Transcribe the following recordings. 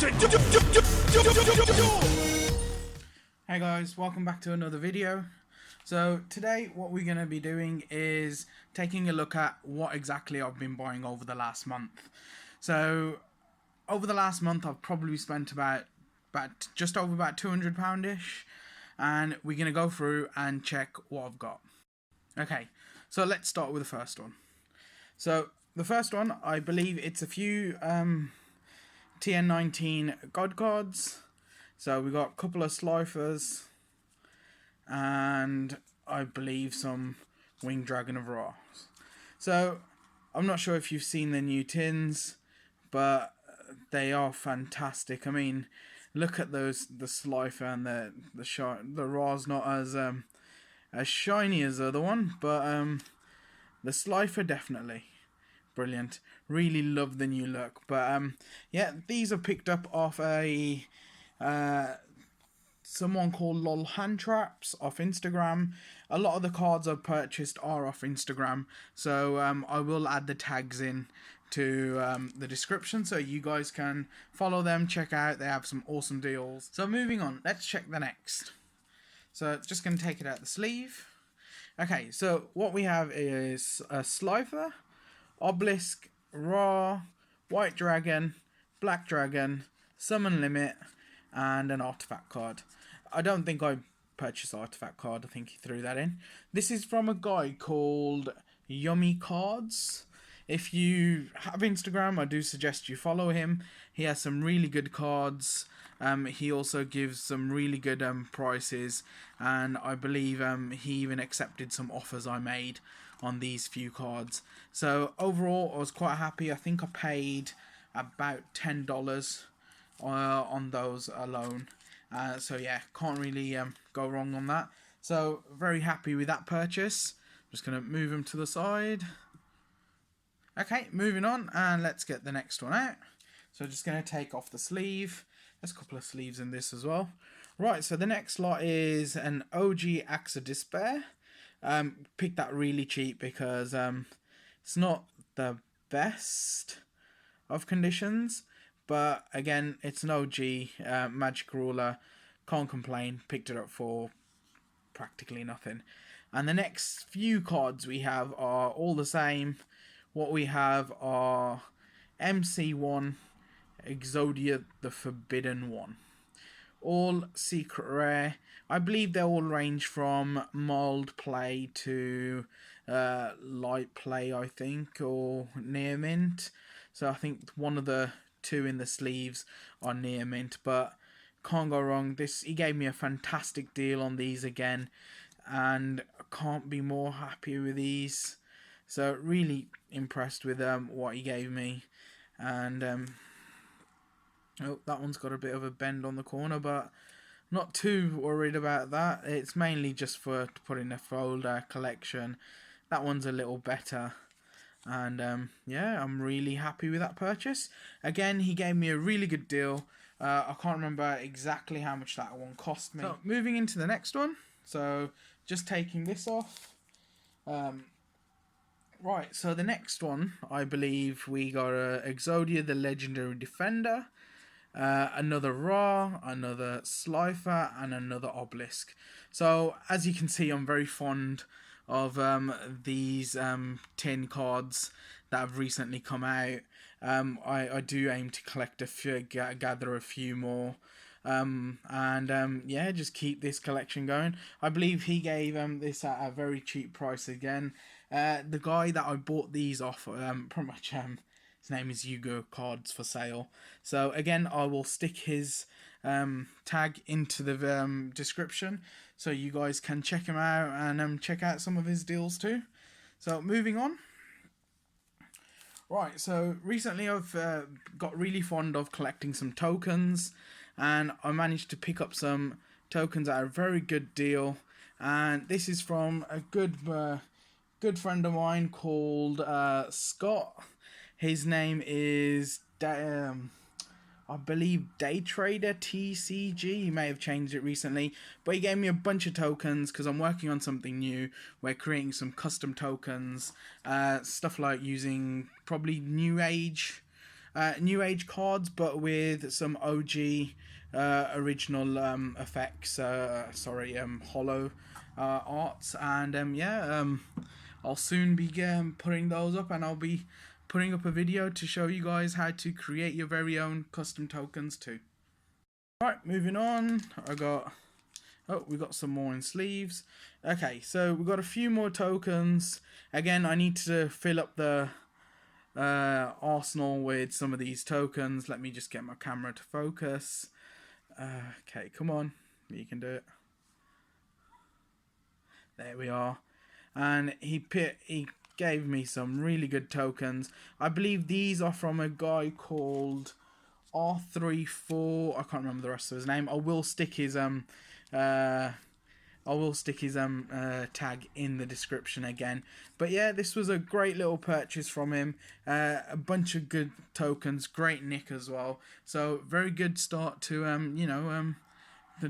Hey guys, welcome back to another video. So today what we're going to be doing is taking a look at what exactly I've been buying over the last month. So over the last month I've probably spent about just over about £200-ish, and we're going to go through and check what I've got. Okay, so let's start with the first one. So the first one, I believe it's a few TN19 God cards. So we got a couple of Slifers and I believe some Winged Dragon of Ra. So I'm not sure if you've seen the new tins, but they are fantastic. I mean, look at those, the Slifer and the Ra's not as shiny as the other one, but the Slifer definitely brilliant. Really love the new look. But yeah, these are picked up off a someone called LOL Hand Traps off Instagram. A lot of the cards I've purchased are off Instagram, so I will add the tags in to the description so you guys can follow them, check out. They have some awesome deals. So moving on, let's check the next. So it's just going to take it out the sleeve. Okay, so what we have is a Slifer, Obelisk, Ra, White Dragon, Black Dragon, Summon Limit, and an Artifact card. I don't think I purchased the Artifact card. I think he threw that in. This is from a guy called Yummy Cards. If you have Instagram, I do suggest you follow him. He has some really good cards. He also gives some really good prices, and I believe he even accepted some offers I made on these few cards. So overall, I was quite happy. I think I paid about $10 on those alone. So yeah, can't really go wrong on that. So very happy with that purchase. Just gonna move them to the side. Okay, moving on, and let's get the next one out. So just gonna take off the sleeve. There's a couple of sleeves in this as well. Right, so the next lot is an OG Axe of Despair. Picked that really cheap because it's not the best of conditions, but again, it's an OG magic ruler. Can't complain. Picked it up for practically nothing. And the next few cards we have are all the same. What we have are MC1, Yugioh the Forbidden One. All secret rare. I believe they all range from mild play to light play, I think, or near mint. So I think one of the two in the sleeves are near mint, but can't go wrong. He gave me a fantastic deal on these again, and I can't be more happy with these. So really impressed with what he gave me. And oh, that one's got a bit of a bend on the corner, but not too worried about that. It's mainly just for to put in a folder collection. That one's a little better. And yeah, I'm really happy with that purchase. Again, he gave me a really good deal. I can't remember exactly how much that one cost me. So moving into the next one. So just taking this off. Right, so the next one, I believe we got a Yugioh the Legendary Defender, another Ra, another Slifer, and another Obelisk. So as you can see, I'm very fond of these tin cards that have recently come out. I do aim to collect a few, gather a few more. Yeah, just keep this collection going. I believe he gave this at a very cheap price again. The guy that I bought these off, pretty much his name is Yugioh Cards for Sale. So again, I will stick his tag into the description so you guys can check him out and check out some of his deals too. So moving on. Right, so recently I've got really fond of collecting some tokens, and I managed to pick up some tokens at a very good deal. And this is from a good friend of mine called Scott. His name is I believe Day Trader TCG. He may have changed it recently, but he gave me a bunch of tokens because I'm working on something new. We're creating some custom tokens, stuff like using probably New Age new age cards, but with some OG original effects. Sorry, hollow arts, and I'll soon be putting those up, and I'll be putting up a video to show you guys how to create your very own custom tokens too. Right, moving on. We got some more in sleeves. Okay, so we've got a few more tokens. Again, I need to fill up the arsenal with some of these tokens. Let me just get my camera to focus. Okay, come on. You can do it. There we are. And he gave me some really good tokens. I believe these are from a guy called R34. I can't remember the rest of his name. I will stick his tag in the description again. But yeah, this was a great little purchase from him. A bunch of good tokens, great nick as well. So very good start to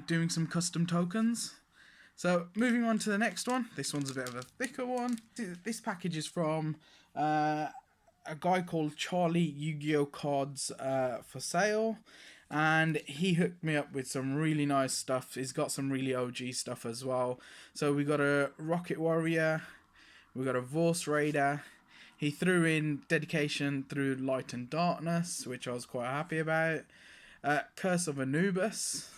doing some custom tokens. So moving on to the next one. This one's a bit of a thicker one. This package is from a guy called Charlie Yugioh Cards for sale. And he hooked me up with some really nice stuff. He's got some really OG stuff as well. So we got a Rocket Warrior. We got a Vorse Raider. He threw in Dedication Through Light and Darkness, which I was quite happy about. Curse of Anubis.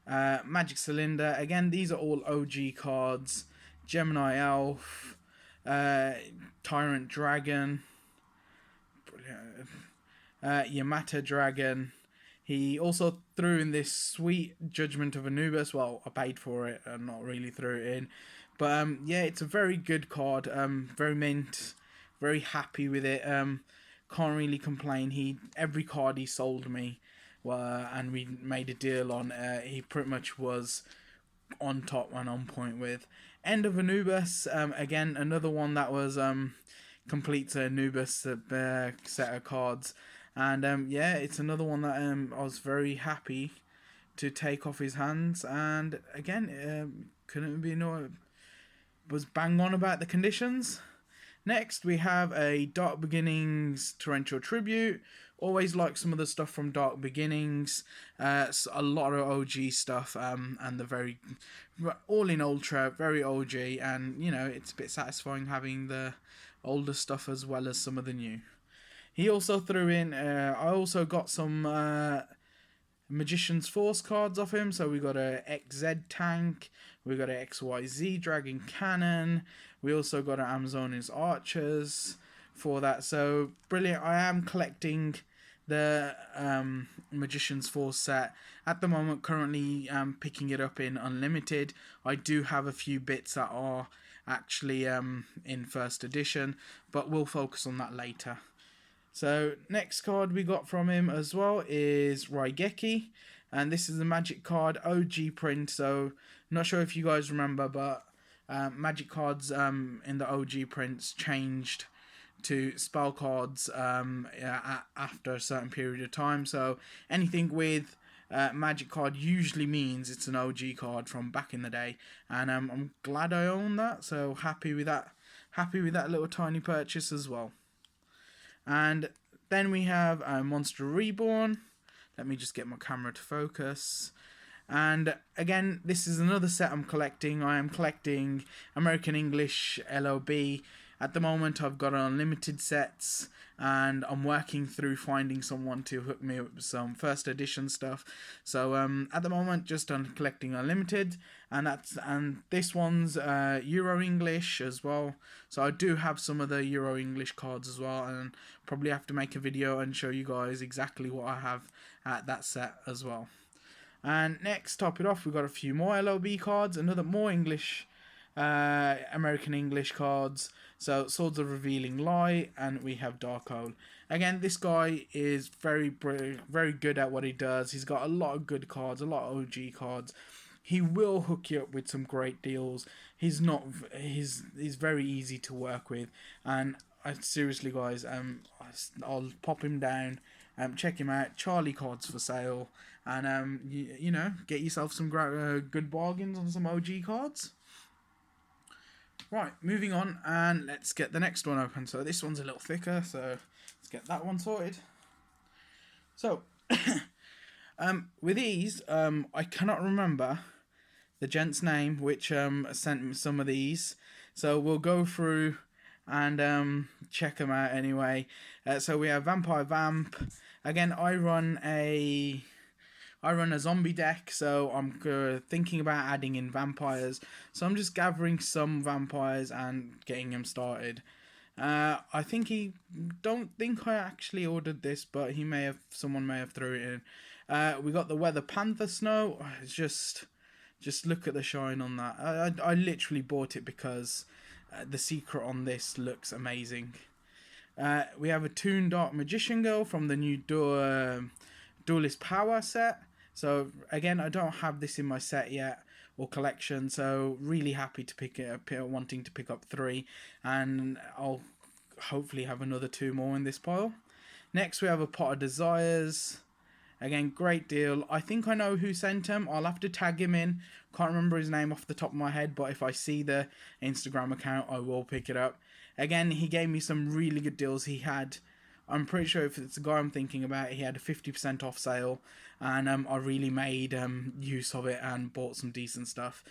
Magic Cylinder. Again, these are all OG cards. Gemini Elf. Tyrant Dragon. Yamata Dragon. He also threw in this sweet Judgment of Anubis. Well, I paid for it and not really threw it in. But yeah, it's a very good card. Very mint. Very happy with it. Can't really complain. Every card he sold me, and we made a deal on, he pretty much was on top and on point with. End of Anubis. Again, another one that was completes a Anubis set of cards. And yeah, it's another one that I was very happy to take off his hands. And again, couldn't be was bang on about the conditions. Next, we have a Dark Beginnings Torrential Tribute. Always like some of the stuff from Dark Beginnings. A lot of OG stuff, and the very all in ultra, very OG, and it's a bit satisfying having the older stuff as well as some of the new. He also threw in, I also got some Magician's Force cards off him. So we got a XZ tank, we got a XYZ Dragon Cannon, we also got an Amazonian's Archers for that. So brilliant. I am collecting the Magician's Force set at the moment, currently picking it up in Unlimited. I do have a few bits that are actually in first edition, but we'll focus on that later. So next card we got from him as well is Raigeki, and this is a Magic card OG print. So not sure if you guys remember, but Magic cards in the OG prints changed to spell cards after a certain period of time. So anything with Magic card usually means it's an OG card from back in the day, and I'm glad I own that. So happy with that little tiny purchase as well. And then we have Monster Reborn. Let me just get my camera to focus. And again, this is another set I'm collecting. I am collecting American English LOB. At the moment, I've got unlimited sets, and I'm working through finding someone to hook me up with some first edition stuff. So at the moment, just on collecting unlimited, and this one's Euro English as well. So I do have some of the Euro English cards as well, and probably have to make a video and show you guys exactly what I have at that set as well. And next, top it off, we've got a few more LOB cards, more English, American English cards. So Swords of Revealing Light, and we have Darkhold. Again, this guy is very good at what he does. He's got a lot of good cards, a lot of OG cards. He will hook you up with some great deals. He's very easy to work with, and seriously, guys, I'll pop him down. Check him out. Charlie Cards for sale, and get yourself some good bargains on some OG cards. Right, moving on, and let's get the next one open. So this one's a little thicker, so let's get that one sorted. So, with these, I cannot remember the gent's name which sent me some of these. So we'll go through and check them out anyway. So we have Vampire Vamp. Again, I run a zombie deck, so I'm thinking about adding in vampires. So I'm just gathering some vampires and getting them started. I think don't think I actually ordered this, but someone may have threw it in. We got the Weather Panther Snow. It's just look at the shine on that. I literally bought it because the secret on this looks amazing. We have a Toon Dark Magician Girl from the new Duelist Power set. So again, I don't have this in my set yet or collection, so really happy to pick it up, wanting to pick up 3, and I'll hopefully have another 2 more in this pile. Next we have a Pot of Desires. Again, great deal. I think I know who sent him. I'll have to tag him in. Can't remember his name off the top of my head, but if I see the Instagram account, I will pick it up. Again, he gave me some really good deals. I'm pretty sure if it's the guy I'm thinking about, he had a 50% off sale, and I really made use of it and bought some decent stuff.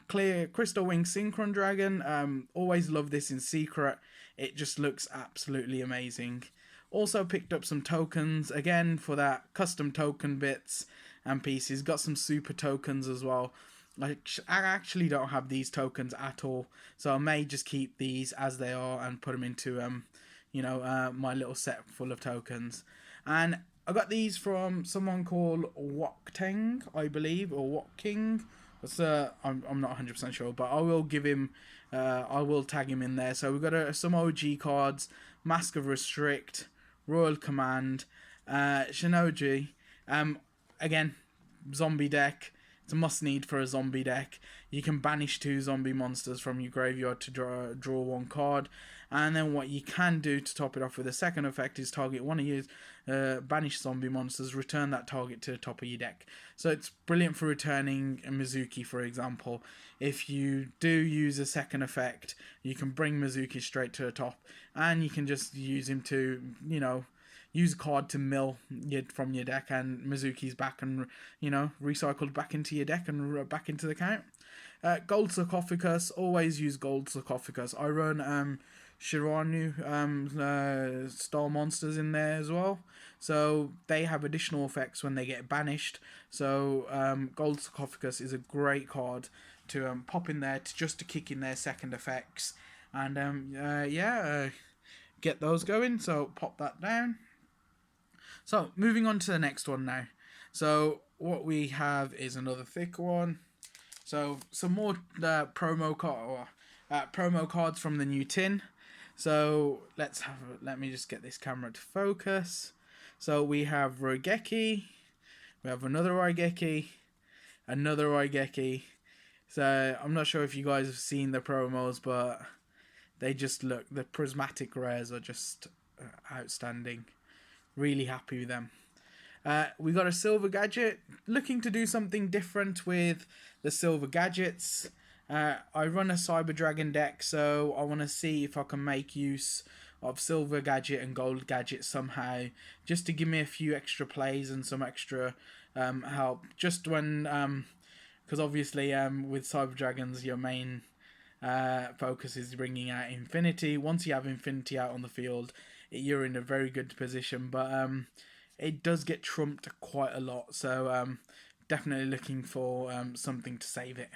Clear Crystal Wing Synchron Dragon. Always love this in secret. It just looks absolutely amazing. Also picked up some tokens, again, for that custom token bits and pieces. Got some super tokens as well. I actually don't have these tokens at all, so I may just keep these as they are and put them into my little set full of tokens. And I got these from someone called Wokteng, I believe, or Wokking. I'm not 100% sure, but I will give him, I will tag him in there. So we've got some OG cards, Mask of Restrict, Royal Command, Shinoji. Again, zombie deck. It's a must need for a zombie deck. You can banish 2 zombie monsters from your graveyard to draw 1 card. And then what you can do to top it off with a second effect is target one of your banished zombie monsters, return that target to the top of your deck. So it's brilliant for returning a Mizuki, for example. If you do use a second effect, you can bring Mizuki straight to the top, and you can just use him to, use a card to mill from your deck, and Mizuki's back and, recycled back into your deck and back into the count. Gold Sarcophagus, always use Gold Sarcophagus. I run Shiranu style monsters in there as well, so they have additional effects when they get banished. So Gold Sarcophagus is a great card to pop in there to kick in their second effects, and get those going. So pop that down. So moving on to the next one now. So what we have is another thick one. So some more promo cards from the new tin. So let me just get this camera to focus. So we have Rogeki, we have another Raigeki, another Raigeki. So I'm not sure if you guys have seen the promos, but they just look, the prismatic rares are just outstanding. Really happy with them. We got a silver gadget, looking to do something different with the silver gadgets. I run a Cyber Dragon deck, so I want to see if I can make use of silver gadget and gold gadget somehow, just to give me a few extra plays and some extra help. Just when, because obviously with Cyber Dragons, your main focus is bringing out Infinity. Once you have Infinity out on the field, you're in a very good position, but it does get trumped quite a lot, so definitely looking for something to save it.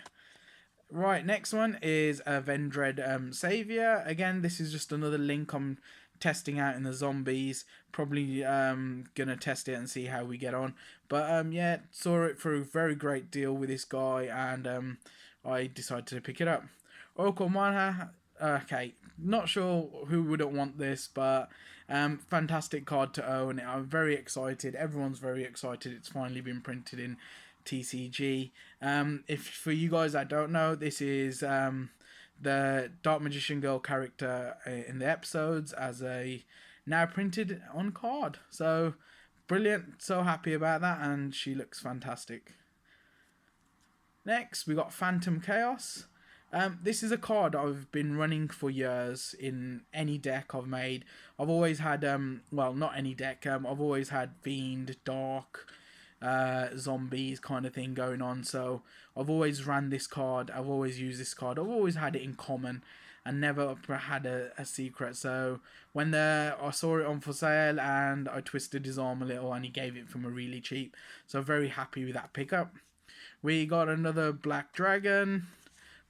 Right, next one is Vendread Savior. Again, this is just another link I'm testing out in the zombies. Probably gonna test it and see how we get on. But yeah, saw it for a very great deal with this guy, and I decided to pick it up. Oracle Manha. Okay, not sure who wouldn't want this, but fantastic card to own. I'm very excited. Everyone's very excited. It's finally been printed in TCG. If for you guys that don't know, this is the Dark Magician Girl character in the episodes as a now printed on card. So brilliant. So happy about that, and she looks fantastic. Next, we got Phantom Chaos. This is a card I've been running for years in any deck I've made. I've always had, well, not any deck, I've always had Fiend, Dark, zombies kind of thing going on. So I've always ran this card, I've always used this card, I've always had it in common and never had a secret. So when I saw it on for sale and I twisted his arm a little and he gave it from a really cheap. So very happy with that pickup. We got another Black Dragon.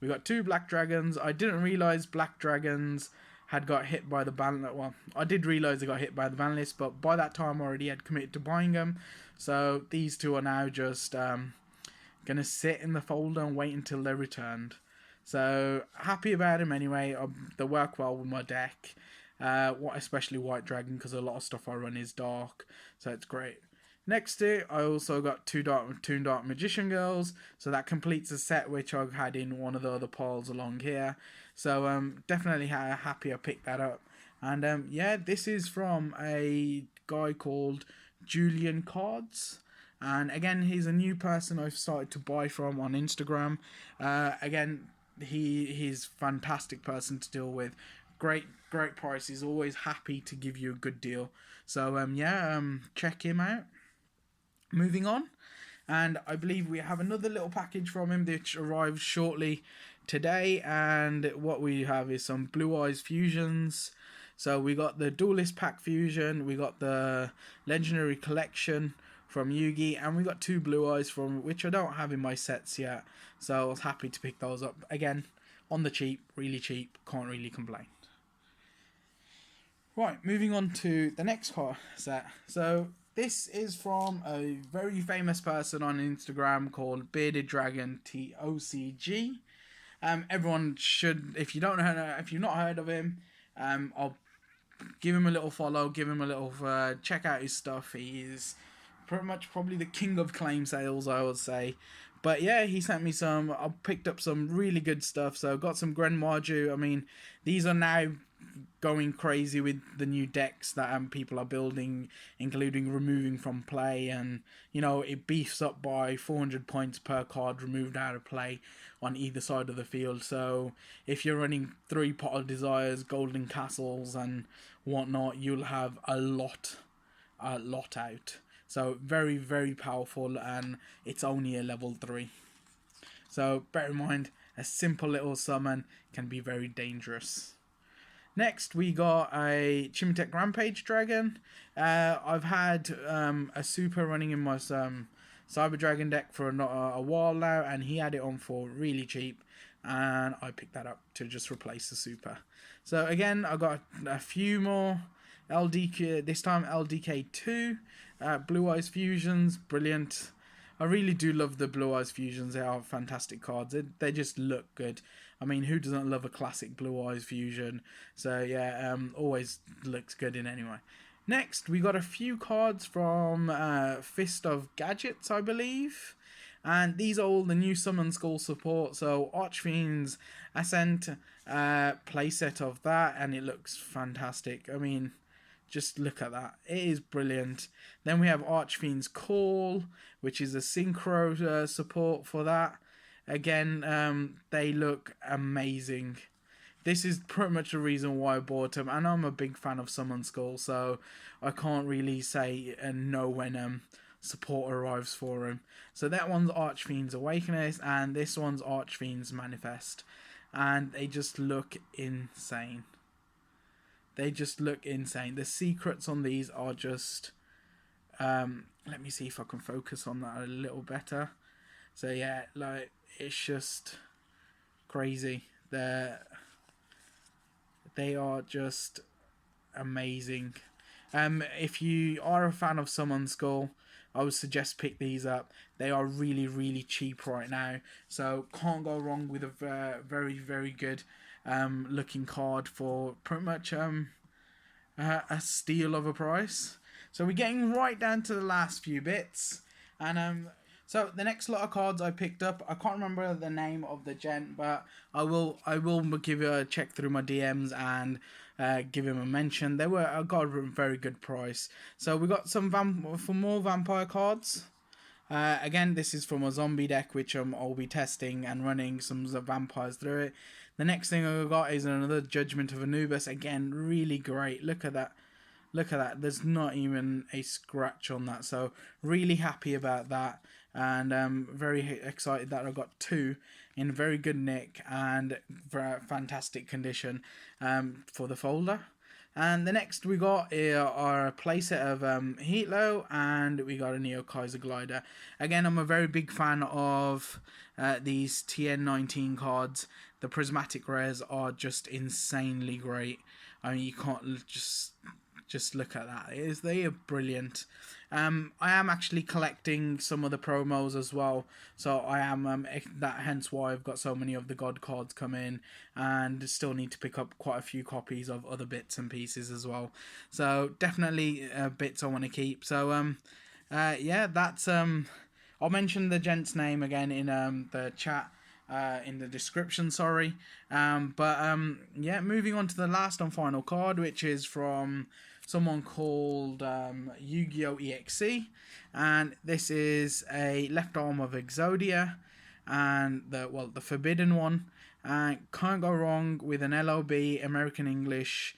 We got two Black Dragons. I didn't realise Black Dragons had got hit by the ban. Well, I did realise they got hit by the ban list, but by that time I already had committed to buying them. So these two are now just going to sit in the folder and wait until they're returned. So happy about them anyway. They work well with my deck. Especially White Dragon, because a lot of stuff I run is dark. So it's great. Next to it, I also got two Dark Magician Girls, so that completes a set which I had in one of the other piles along here. So definitely happy I picked that up. And yeah, this is from a guy called Julian Cards. And again, he's a new person I've started to buy from on Instagram. Again, he's a fantastic person to deal with. Great price. He's always happy to give you a good deal. So yeah, check him out. Moving on, and I believe we have another little package from him which arrives shortly today, and what we have is some Blue Eyes fusions. So we got the Duelist Pack fusion, we got the Legendary Collection from Yugioh, and we got two Blue Eyes from which I don't have in my sets yet, so I was happy to pick those up. Again, on the cheap, really cheap, can't really complain. Right, moving on to the next card set. So this is from a very famous person on Instagram called Bearded Dragon TOCG. Everyone should, if you've not heard of him, I'll give him a little follow, give him a little check out his stuff. He is pretty much probably the king of claim sales, I would say. But yeah, he sent me some. I picked up some really good stuff. So got some Grenmarju. I mean, these are now going crazy with the new decks that people are building, including removing from play, and it beefs up by 400 points per card removed out of play on either side of the field. So if you're running 3 Pot of Desires, Golden Castles and whatnot, you'll have a lot out. So very, very powerful, and it's only a level 3. So bear in mind, a simple little summon can be very dangerous. Next, we got a Chimetek Rampage Dragon. I've had a super running in my Cyber Dragon deck for a while now, and he had it on for really cheap, and I picked that up to just replace the super. So again, I got a few more LDK, this time LDK2, Blue Eyes Fusions, brilliant. I really do love the Blue Eyes Fusions. They are fantastic cards. They just look good. I mean, who doesn't love a classic Blue Eyes Fusion? So yeah, always looks good in any way. Next, we got a few cards from Fist of Gadgets, I believe. And these are all the new Summon Skull support. So Archfiend's Ascent playset of that, and it looks fantastic. I mean, just look at that. It is brilliant. Then we have Archfiend's Call, which is a synchro support for that. Again, they look amazing. This is pretty much the reason why I bought them, and I'm a big fan of Summon Skull, so I can't really say no when support arrives for him. So that one's Archfiend's Awakeness, and this one's Archfiend's Manifest, and they just look insane. They just look insane. The secrets on these are just... let me see if I can focus on that a little better. So yeah, like, it's just crazy. They are just amazing. If you are a fan of Summon Skull, I would suggest pick these up. They are really, really cheap right now, so can't go wrong with a very, very good looking card for pretty much a steal of a price. So we're getting right down to the last few bits, and so the next lot of cards I picked up, I can't remember the name of the gent, but I will give you a check through my DMs and give him a mention. I got a very good price. So we got some more vampire cards. Again, this is from a zombie deck, which I'll be testing and running some vampires through it. The next thing I got is another Judgment of Anubis. Again, really great. Look at that. Look at that. There's not even a scratch on that. So really happy about that. And very excited that I got two in very good nick and fantastic condition for the folder. And the next we got are a playset of Heatlow, and we got a Neo Kaiser Glider. Again, I'm a very big fan of these TN19 cards. The prismatic rares are just insanely great. I mean, you can't just look at that. They are brilliant. I am actually collecting some of the promos as well, so I am hence why I've got so many of the God cards come in, and still need to pick up quite a few copies of other bits and pieces as well. So definitely bits I want to keep. So yeah, that's I'll mention the gent's name again in the chat. In the description, sorry. Yeah, moving on to the last and final card, which is from someone called Yugioh EXE, and this is a left arm of Exodia, and the forbidden one. Can't go wrong with an LOB American English.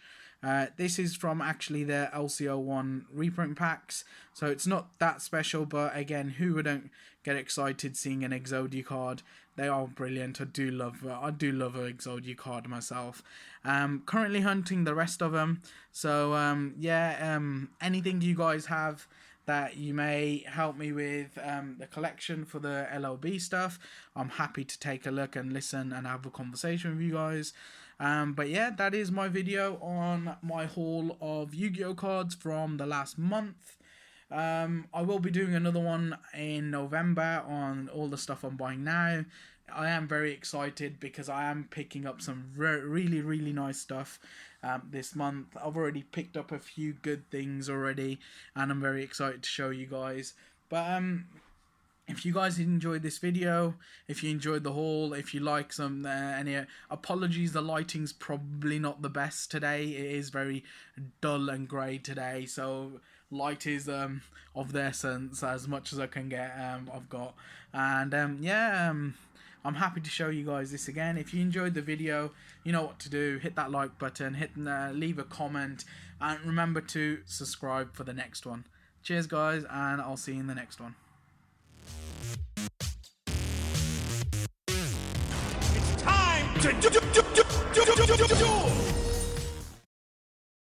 This is from actually their LCO1 reprint packs, so it's not that special, but again, who wouldn't get excited seeing an Exodia card? They are brilliant. I do love an Exodia card myself. Currently hunting the rest of them, so yeah, anything you guys have that you may help me with the collection for the LOB stuff, I'm happy to take a look and listen and have a conversation with you guys. But yeah, that is my video on my haul of Yu-Gi-Oh cards from the last month. I will be doing another one in November on all the stuff I'm buying now. I am very excited because I am picking up some really nice stuff this month. I've already picked up a few good things already, and I'm very excited to show you guys. But if you guys enjoyed this video, if you enjoyed the haul, if you like some any apologies, the lighting's probably not the best today. It is very dull and grey today, so light is of the essence as much as I can get. I've got, and yeah, I'm happy to show you guys this again. If you enjoyed the video, you know what to do. Hit that like button, leave a comment, and remember to subscribe for the next one. Cheers guys, and I'll see you in the next one. It's time to do